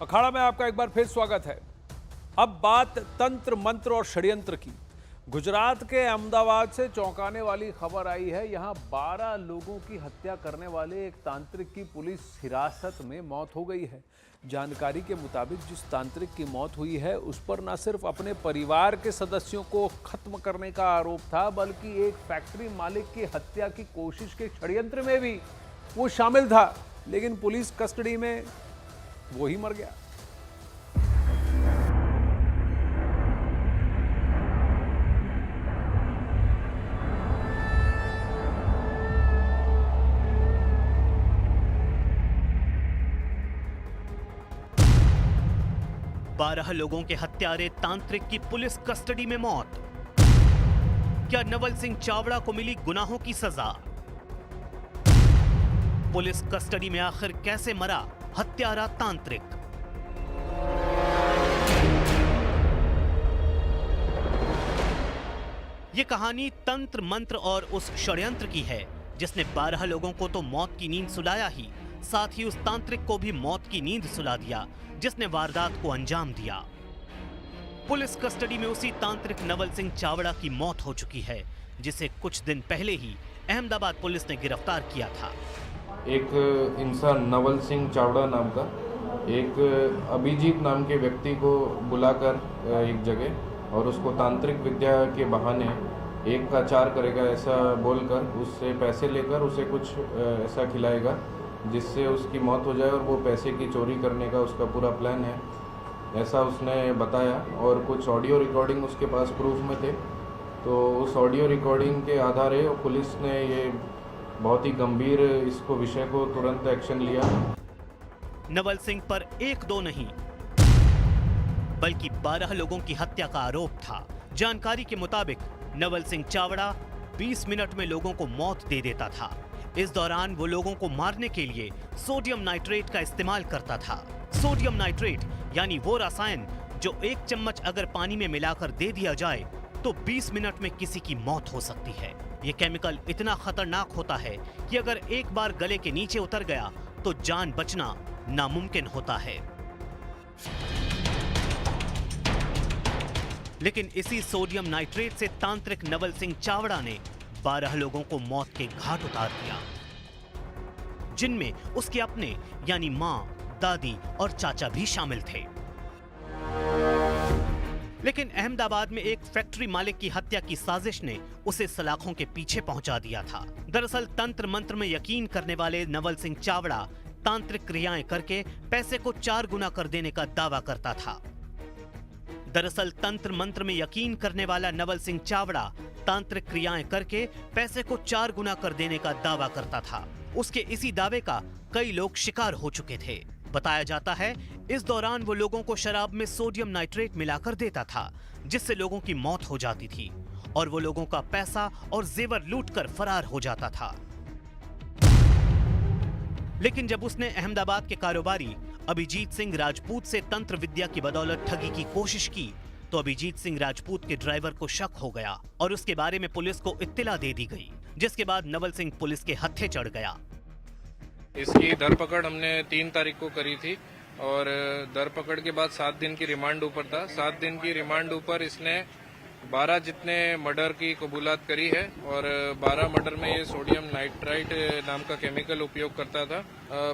अखाड़ा में आपका एक बार फिर स्वागत है। अब बात तंत्र मंत्र और षड्यंत्र की। गुजरात के अहमदाबाद से चौंकाने वाली खबर आई है। यहां 12 लोगों की हत्या करने वाले एक तांत्रिक की पुलिस हिरासत में मौत हो गई है। जानकारी के मुताबिक जिस तांत्रिक की मौत हुई है उस पर न सिर्फ अपने परिवार के सदस्यों को खत्म करने का आरोप था, बल्कि एक फैक्ट्री मालिक की हत्या की कोशिश के षड्यंत्र में भी वो शामिल था। लेकिन पुलिस कस्टडी में वो ही मर गया। बारह लोगों के हत्यारे तांत्रिक की पुलिस कस्टडी में मौत। क्या नवल सिंह चावड़ा को मिली गुनाहों की सजा? पुलिस कस्टडी में आखिर कैसे मरा हत्यारा तांत्रिक? यह कहानी तंत्र मंत्र और उस षड्यंत्र की है जिसने 12 लोगों को तो मौत की नींद सुलाया ही, साथ ही उस तांत्रिक को भी मौत की नींद सुला दिया जिसने वारदात को अंजाम दिया। पुलिस कस्टडी में उसी तांत्रिक नवल सिंह चावड़ा की मौत हो चुकी है, जिसे कुछ दिन पहले ही अहमदाबाद पुलिस ने गिरफ्तार किया था। एक इंसान नवल सिंह चावड़ा नाम का एक अभिजीत नाम के व्यक्ति को बुलाकर एक जगह और उसको तांत्रिक विद्या के बहाने एक का चार करेगा ऐसा बोलकर उससे पैसे लेकर उसे कुछ ऐसा खिलाएगा जिससे उसकी मौत हो जाए और वो पैसे की चोरी करने का उसका पूरा प्लान है, ऐसा उसने बताया। और कुछ ऑडियो रिकॉर्डिंग उसके पास प्रूफ में थे, तो उस ऑडियो रिकॉर्डिंग के आधार पुलिस ने ये बहुत ही गंभीर इसको विषय को तुरंत एक्शन लिया। नवल सिंह पर एक दो नहीं बल्कि 12 लोगों की हत्या का आरोप था। जानकारी के मुताबिक नवल सिंह चावड़ा 20 मिनट में लोगों को मौत दे देता था। इस दौरान वो लोगों को मारने के लिए सोडियम नाइट्रेट का इस्तेमाल करता था। सोडियम नाइट्रेट यानी वो रसायन जो एक चम्मच अगर पानी में मिलाकर दे दिया जाए तो 20 मिनट में किसी की मौत हो सकती है। ये केमिकल इतना खतरनाक होता है कि अगर एक बार गले के नीचे उतर गया तो जान बचना नामुमकिन होता है। लेकिन इसी सोडियम नाइट्रेट से तांत्रिक नवल सिंह चावड़ा ने 12 लोगों को मौत के घाट उतार दिया, जिनमें उसके अपने यानी मां, दादी और चाचा भी शामिल थे। लेकिन अहमदाबाद में एक फैक्ट्री मालिक की हत्या की साजिश ने उसे सलाखों के पीछे पहुंचा दिया था। दरअसल तंत्र मंत्र में यकीन करने वाले नवल सिंह चावड़ा तांत्रिक क्रियाएं करके पैसे को 4 गुना कर देने का दावा करता था। दरअसल तंत्र मंत्र में यकीन करने वाला नवल सिंह चावड़ा तांत्रिक क्रियाएं करके पैसे को 4 गुना कर देने का दावा करता था। उसके इसी दावे का कई लोग शिकार हो चुके थे। बताया जाता है इस दौरान वो लोगों को शराब में सोडियम नाइट्रेट मिलाकर देता था, जिससे लोगों की मौत हो जाती थी और वो लोगों का पैसा और जेवर लूटकर फरार हो जाता था। लेकिन जब उसने अहमदाबाद के कारोबारी अभिजीत सिंह राजपूत से तंत्र विद्या की बदौलत ठगी की कोशिश की तो अभिजीत सिंह राजपूत के ड्राइवर को शक हो गया और उसके बारे में पुलिस को इत्तला दे दी गई, जिसके बाद नवल सिंह पुलिस के हत्थे चढ़ गया। इसकी धरपकड़ हमने 3 तारीख को करी थी और धरपकड़ के बाद 7 दिन की रिमांड ऊपर था। 7 दिन की रिमांड ऊपर इसने 12 जितने मर्डर की कबूलात करी है और 12 मर्डर में ये सोडियम नाइट्राइट नाम का केमिकल उपयोग करता था।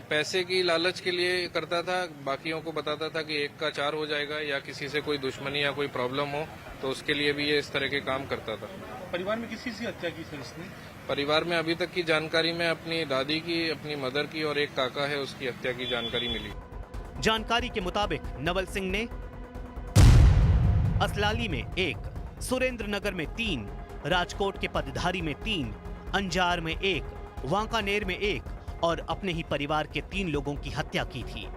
पैसे की लालच के लिए करता था, बाकियों को बताता था कि 1 का 4 हो जाएगा या किसी से कोई दुश्मनी या कोई प्रॉब्लम हो तो उसके लिए भी ये इस तरह के काम करता था। परिवार में किसी से हत्या की सर इसने? परिवार में अभी तक की जानकारी में अपनी दादी की, अपनी मदर की और एक काका है उसकी हत्या की जानकारी मिली। जानकारी के मुताबिक नवल सिंह ने असलाली में 1, सुरेंद्र नगर में 3, राजकोट के पदधारी में 3, अंजार में 1, वांकानेर में 1 और अपने ही परिवार के 3 लोगों की हत्या की थी।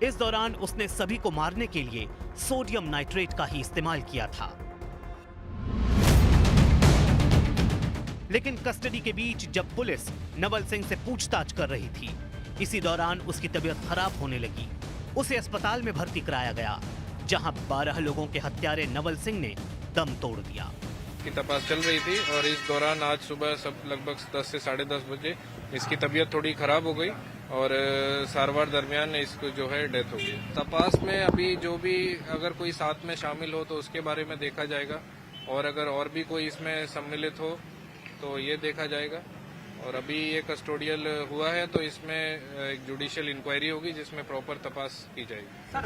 इस दौरान उसने सभी को मारने के लिए सोडियम नाइट्रेट का ही इस्तेमाल किया था। लेकिन कस्टडी के बीच जब पुलिस नवल सिंह से पूछताछ कर रही थी, इसी दौरान उसकी तबीयत खराब होने लगी। उसे अस्पताल में भर्ती कराया गया, जहां 12 लोगों के हत्यारे नवल सिंह ने दम तोड़ दिया। की तपास चल रही थी और इस दौरान आज सुबह सब लगभग 10 से 10:30 बजे इसकी तबीयत थोड़ी खराब हो गई और सारवार दरमियान इसको जो है डेथ हो गई। तपास में अभी जो भी अगर कोई साथ में शामिल हो तो उसके बारे में देखा जाएगा, और अगर और भी कोई इसमें सम्मिलित हो तो ये देखा जाएगा। और अभी ये कस्टोडियल हुआ है तो इसमें एक जुडिशियल इंक्वायरी होगी जिसमें प्रॉपर तपास की जाएगी।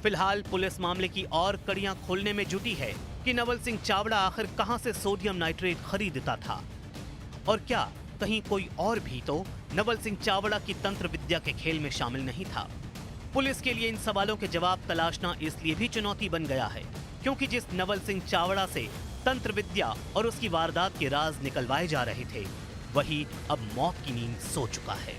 फिलहाल पुलिस मामले की और कड़ियां खोलने में जुटी है कि नवल सिंह चावड़ा आखिर कहां से सोडियम नाइट्रेट खरीदता था, और क्या कहीं कोई और भी तो नवल सिंह चावड़ा की तंत्र विद्या के खेल में शामिल नहीं था। पुलिस के लिए इन सवालों के जवाब तलाशना इसलिए भी चुनौती बन गया है क्योंकि जिस नवल सिंह चावड़ा से तंत्र विद्या और उसकी वारदात के राज निकलवाए जा रहे थे, वही अब मौत की नींद सो चुका है।